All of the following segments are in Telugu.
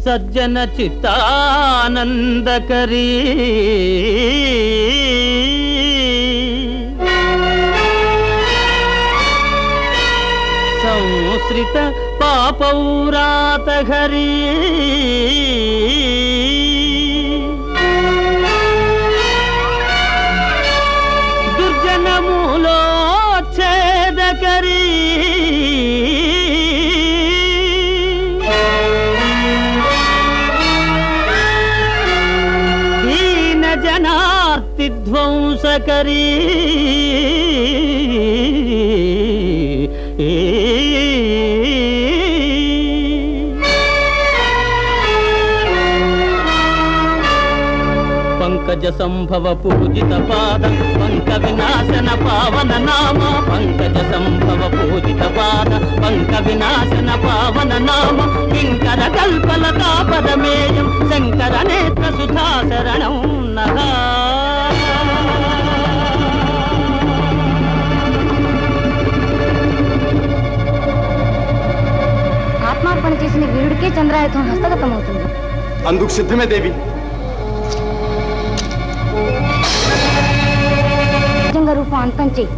సజ్జన చిత్తానందకరీ సంశ్రిత పాపౌరాతహరీ దుర్జనమూలోచ్ఛేదకరీ జనార్తిధ్వంసకరీ పంకజ సంభవ పూజిత పాద పంక వినాశన పావన నామ పంకజ సంభవ పూజిత పాద పంక వినాశన పావన నామ కింకర కల్పలతాపదమేయం శంకర నేత్ర సుధా శరణం నః. ఆత్మార్పణ చేసిన వీరుడికే చంద్రాయుధం హస్తగతమవుతుంది. అందుకు సిద్ధమే దేవి. రూపం అంతం చెయ్యి.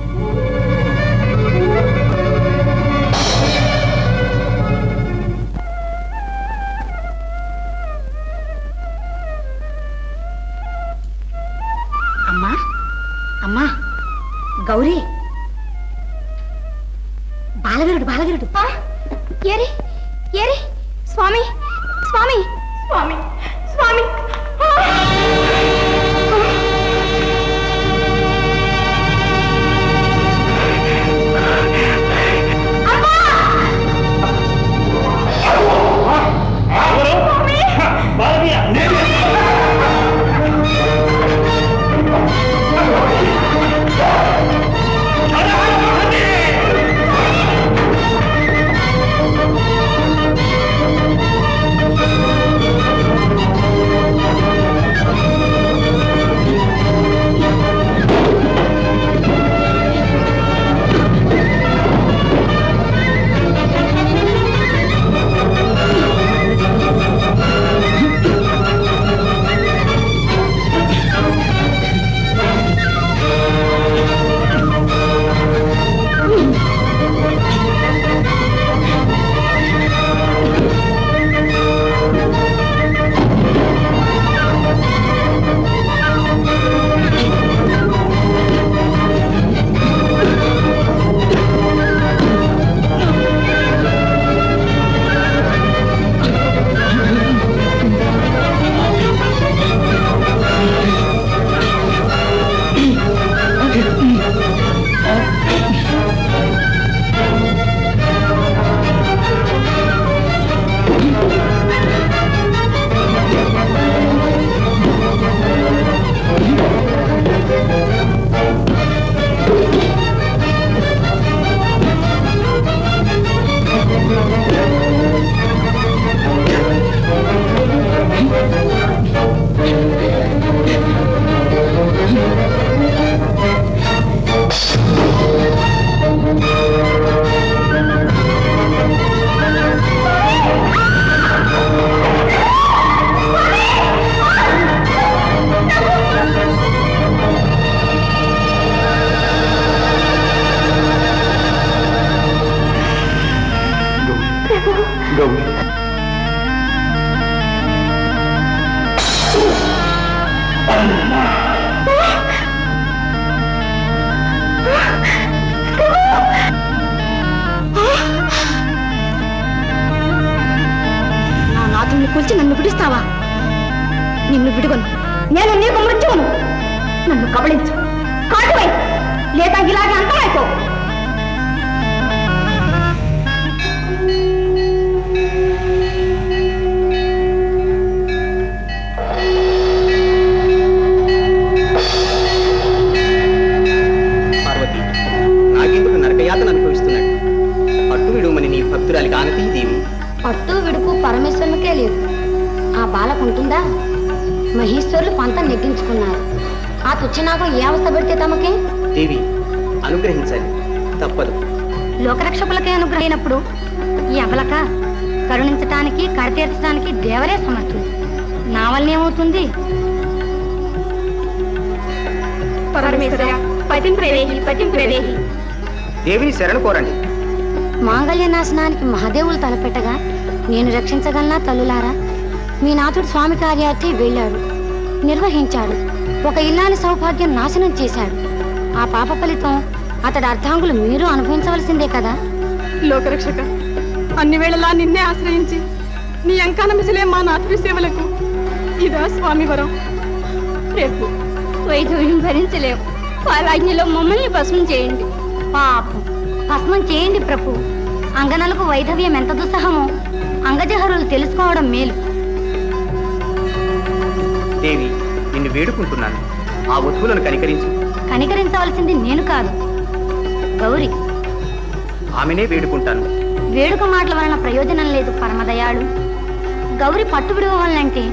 అమ్మా అమ్మా గౌరీ, బాలవీరుడు బాలవీరుడు. ఏరి ఏరి స్వామి స్వామి స్వామి స్వామి. నాథుని కూల్చి నన్ను విడిస్తావా? నిన్ను విడువను. నేను నీకు మృత్యువును. నన్ను కబళించు, కాటువై, లేదా ఇలాగే అంతమైపో. పార్వతి, నాకెందుకు నరకయాతన అనుభవిస్తున్నాడు? పట్టు విడుమని నీ భక్తురాలికి ఆనతి దేవి. పట్టు విడుపు పరమేశ్వరునికే లేదు. ఆ బాలకుంటుందా? మహేశ్వరులు పంత నెగ్గించుకున్నారు. ఆ తుచ్చనాగం ఏ అవస్థ పెడితే తమకే? దేవి, అనుగ్రహించాలి, తప్పదు. లోకరక్షకులకే అనుగ్రహినప్పుడు ఈ అబలక కరుణించటానికి కడతీర్చడానికి దేవరే సమర్థుడు. నా వల్ల ఏమవుతుంది? పరమేశ్వర పతిం ప్రేరేహి పతిం ప్రేరేహి. దేవిని శరణు కోరండి. మాంగళ్య నాశనానికి మహాదేవులు తలపెట్టగా నేను రక్షించగలనా తల్లులారా? మీ నాథుడు స్వామి కార్యార్థి వెళ్ళాడు, నిర్వహించాడు. ఒక ఇల్లాని సౌభాగ్యం నాశనం చేశాడు. ఆ పాప ఫలితం అతడి అర్ధాంగులు మీరు అనుభవించవలసిందే కదా. లోకరక్షక, అన్ని వేళలా నిన్నే ఆశ్రయించి నీ అంకాన మిసిలే మా నాథుడి సేవలకు ఇదా స్వామి వరం. రేపు వైద్యం భరించలేవు. పాలాజ్ఞలో మమ్మల్ని భస్మం చేయండి. పాపం భస్మం చేయండి ప్రభు. అంగనలకు వైధవ్యం ఎంత దుస్సహమో అంగజహరులు తెలుసుకోవడం మేలు. దేవి, నిన్ను వేడుకుంటున్నాను, ఆ వధువులను కనికరించు. కనికరించవలసింది నేను కాదు, గౌరి. ఆమెనే వేడుకుంటాను. వేడుక మాటల వలన ప్రయోజనం లేదు పరమదయాళు. గౌరి పట్టు విడవాలంటే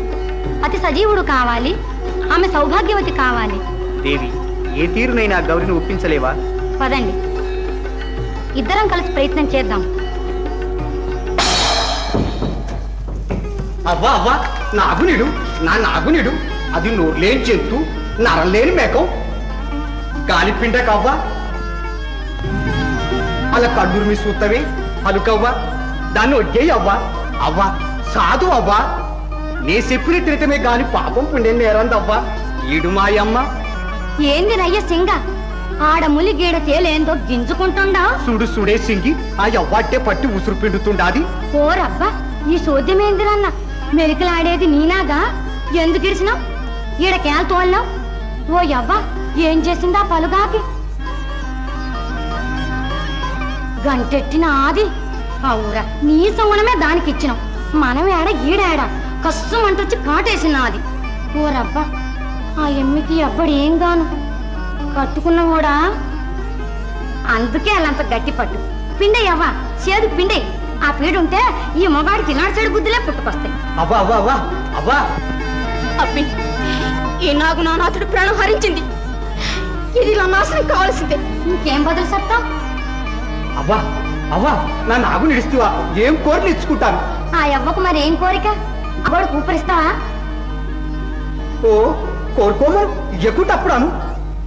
అతి సజీవుడు కావాలి, ఆమె సౌభాగ్యవతి కావాలి. దేవి, ఏ తీరునైనా గౌరిని ఒప్పించలేవా? పదండి, ఇద్దరం కలిసి ప్రయత్నం చేద్దాం. అవ్వా అవ్వా, నాగునిడు, నా నాగునిడు. అది నోరులేని జంతు, నరం లేని మేకం. గాలిపిండ కవ్వా, అలా కడ్డూరు మీ సూత్తవే అలుకవ్వా. దాన్ని ఒడ్డేయి అవ్వా. అవ్వా సాధు అవ్వా, నే చెప్పిన తినటమే గాని పాపం పుణ్యం నేరందవ్వా. ఈడు మాయమ్మ. ఏంది నయ్య సింగ, ఆడములి గీడ తేలేందో గింజుకుంటుండా? సుడు సుడే సింగి ఆ ఎవ్వాటే పట్టి ఉసురు పిండుతుండాది. ఓరబ్బా, ఈ సోద్యమేందిరన్న మెలికలాడేది నీనాగా? ఎందుకు ఇరిసినావు? ఈడకేళ తోలినావు? ఓ యవ్వ, ఏం చేసిందా పలుగాకి? గంటెట్టిన ఆది అవురా, నీ సొమ్మనమే దానికి ఇచ్చినాం. మనం ఏడ ఈడాడ కస్సు అంటొచ్చి కాటేసినాది. ఓరబ్బా, ఆ ఎమ్మికి అబ్బడు ఏం గాను కట్టుకున్నవాడా? అందుకే అలాంత గట్టి పట్టు. పిండయ్యవ్వా, చేదు పిండే. ఆ పీడుంటే ఈ మొగాడికి ఇలాంటి చెడు బుద్ధులే పుట్టుకొస్తాయి. అవ్వా అవ్వా అవ్వా అవ్వా. అబ్బి, ఈ నాగు నా నాథుడు ప్రాణం హరించింది. ఇది ఇలా నాశనం కావాల్సిందే. ఇంకేం బదులు చెప్తాం? అవ్వా అవ్వా, నా నాగు నిడుస్తువా? ఏం కోరిని ఇచ్చుకుంటాను. ఆ యవ్వకు మరి ఏం కోరిక? అబ్బడు కూపరిస్తావా? ఓ కోరుకోమను, ఎక్కుటప్పుడాను.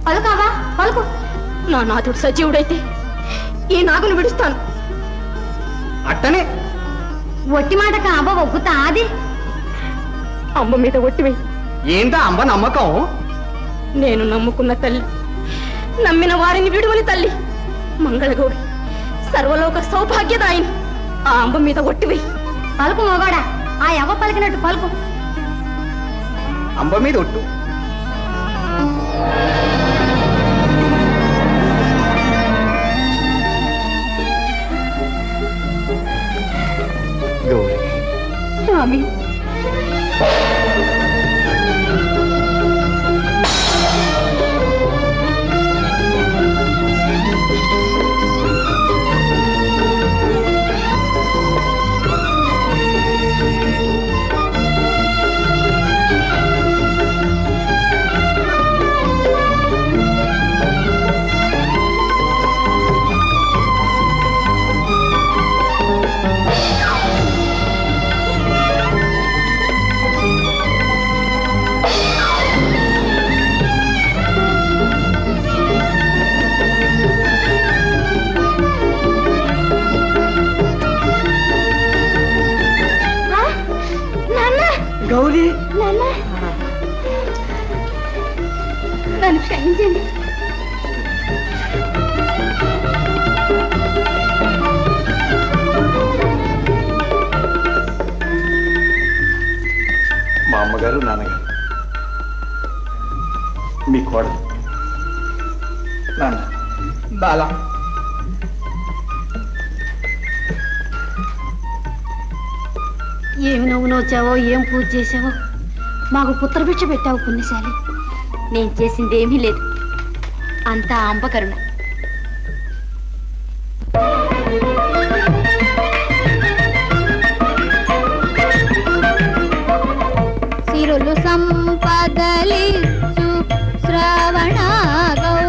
పలుకావా? పలుకు. నా నాథుడు సజీవుడైతే ఈ నాగును విడుస్తాను. అట్టనే ఒట్టి మాటక అబ్బ ఒగ్గుతా ఆది. అమ్మ మీద ఒట్టివేయి. ఏందా అంబ నమ్మకం? నేను నమ్ముకున్న తల్లి, నమ్మిన వారిని విడువని తల్లి మంగళగౌరి, సర్వలోక సౌభాగ్యదాయిని. ఆ అంబ మీద ఒట్టివేయి. పలుకు మొగాడా, ఆ యవ్వ పలికినట్టు పలుకు. అంబ మీద ఒట్టు. గౌరీ, స్వామి, గౌరీ, నన్ను క్షమించండి. మా అమ్మగారు నాన్నగారు, మీ కోడలు నాన్న. బాలా, ఏమి నవ్వు నోచావో, ఏం పూజ చేసావో, మాకు పుత్రభిక్ష పెట్టావు పుణ్యశాలి. నేను చేసింది ఏమీ లేదు, అంతా అంబకరుణ. సిరులు సంపదలిచ్చు శ్రవణ గౌ